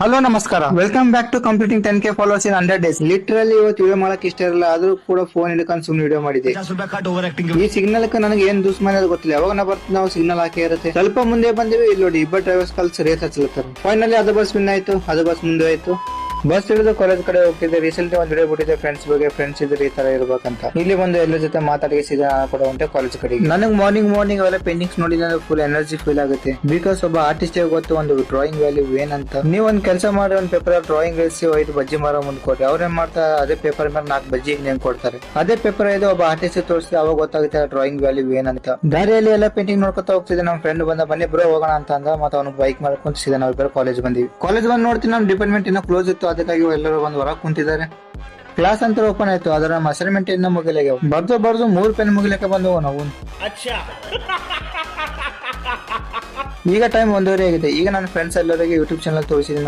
Hello ನಮಸ್ಕಾರ, welcome back to completing 10K followers in 100 days. Literally ಇವತ್ತು video ಮಾಡಕ್ ಇಷ್ಟ ಇರಲ್ಲ, ಆದ್ರೂ ಕೂಡ ಫೋನ್ ಹಿಡ್ಕೊಂಡು ಸುಮ್ಮನೆ ವಿಡಿಯೋ ಮಾಡಿದೆ. ಈ ಸಿಗ್ನಲ್ ನನಗೆ ಏನ್ ದುಸ್ಮನೆ ಅದು ಗೊತ್ತಿಲ್ಲ. ಯಾವಾಗ ಬರ್ತೀವಿ ನಾವು ಸಿಗ್ನಲ್ ಹಾಕಿ ಇರುತ್ತೆ. ಸ್ವಲ್ಪ ಮುಂದೆ ಬಂದಿವಿ, ಇಲ್ಲಿ ನೋಡಿ ಇಬ್ಬರು ಡ್ರೈವರ್ಸ್ ಕಲ್ಸ್ ರೇಸ್ ಹಚ್ಚಲತ್ತಾರೆ. ಫೈನಲಿ ಅದು ಬಸ್ ವಿನ್ ಆಯ್ತು, ಅದು ಬಸ್ ಮುಂದೆ ಆಯ್ತು. ಬಸ್ ಹಿಡಿದು ಕಾಲೇಜ್ ಕಡೆ ಹೋಗ್ತಿದ್ದೆ. ರೀಸೆಂಟ್ ಒಂದ್ ವಿಡಿಯೋ ಬಿಟ್ಟಿದೆ ಫ್ರೆಂಡ್ಸ್ ಬಗ್ಗೆ. ಫ್ರೆಂಡ್ಸ್ ಇದ್ರೆ ಈ ತರ ಇರ್ಬೇಕಂತ. ಇಲ್ಲಿ ಬಂದು ಎಲ್ಲರ ಜೊತೆ ಮಾತಾಡಿ ಸೀದಾ ಕೂಡ ಹೊಂಟೆ ಕಾಲೇಜ್ ಕಡೆ. ನನಗೆ ಮಾರ್ನಿಂಗ್ ಅವೆಲ್ಲ ಪೇಂಟಿಂಗ್ಸ್ ನೋಡಿದ್ರೆ ಫುಲ್ ಎನರ್ಜಿ ಫೀಲ್ ಆಗುತ್ತೆ. ಬಿಕಾಸ್ ಒಬ್ಬ ಆರ್ಟಿಸ್ಟ್ ಗೊತ್ತು ಒಂದು ಡ್ರಾಯಿಂಗ್ ವ್ಯಾಲ್ಯೂ ಏನಂತ. ನೀವು ಒಂದ್ ಕೆಲಸ ಮಾಡಿ ಒಂದ್ ಪೇಪರ್ ಡ್ರಾಯಿಂಗ್ ಇಳಿಸಿ 5 ಬಜ್ಜಿ ಮಾರೋ ಮುಂದ್ ಕೊಡ್ರಿ. ಅವ್ರೇನ್ ಮಾಡ್ತಾರೆ, ಅದೇ ಪೇಪರ್ ಮೇಲೆ 4 ಬಜ್ಜಿ ನೇಮ್ ಕೊಡ್ತಾರೆ. ಅದೇ ಪೇಪರ್ ಇದು ಒಬ್ಬ ಆರ್ಟಿಸ್ಟ್ ತೋರಿಸಿ ಅವಾಗ ಗೊತ್ತಾಗುತ್ತೆ ಡ್ರಾಯಿಂಗ್ ವ್ಯಾಲ್ಯೂ ಏನಂತ. ದಾರಿಯಲ್ಲಿ ಎಲ್ಲ ಪೇಂಟಿಂಗ್ ನೋಡ್ಕೊತಾ ಹೋಗ್ತಿದ್ದೆ. ನಮ್ಮ ಫ್ರೆಂಡ್ ಬಂದ, ಬನ್ನಿ ಬ್ರೋ ಹೋಗೋಣ ಅಂತ ಅಂದ. ಮತ್ತೆ ಅವ್ನಿಗೆ ಬೈಕ್ ಮಾಡ್ಕೊಂಡು ಸೀದಾ ನಾವು ಕಾಲೇಜ್ ಬಂದಿವಿ. ಕಾಲೇಜ್ ಬಂದು ನೋಡ್ತೀನಿ ನಮ್ಮ ಡಿಪಾರ್ಟ್ಮೆಂಟ್ ಇನ್ನೂ ಕ್ಲೋಸ್ ಇತ್ತು. ಅದಕ್ಕಾಗಿ ಎಲ್ಲರೂ ಬಂದು ಹೊರಗೆ ಕುಂತಿದ್ದಾರೆ. ಕ್ಲಾಸ್ ಅಂತ ಓಪನ್ ಆಯ್ತು, ಅದರ ನಮ್ಮ ಅಸೈನ್ಮೆಂಟ್ ಇನ್ನ ಮುಗಿಲಿಗೆ ಬರ್ದು 3 ಪೆನ್ ಮುಗಿಲಿಕ್ಕೆ ಬಂದವು ನಾವು. ಈಗ ಟೈಮ್ 1:30 ಆಗಿದೆ. ಈಗ ನನ್ನ ಫ್ರೆಂಡ್ಸ್ ಎಲ್ಲರಿಗೆ ಯೂಟ್ಯೂಬ್ ಚಾನಲ್ ತೋರಿಸಿದ್ದೀನಿ.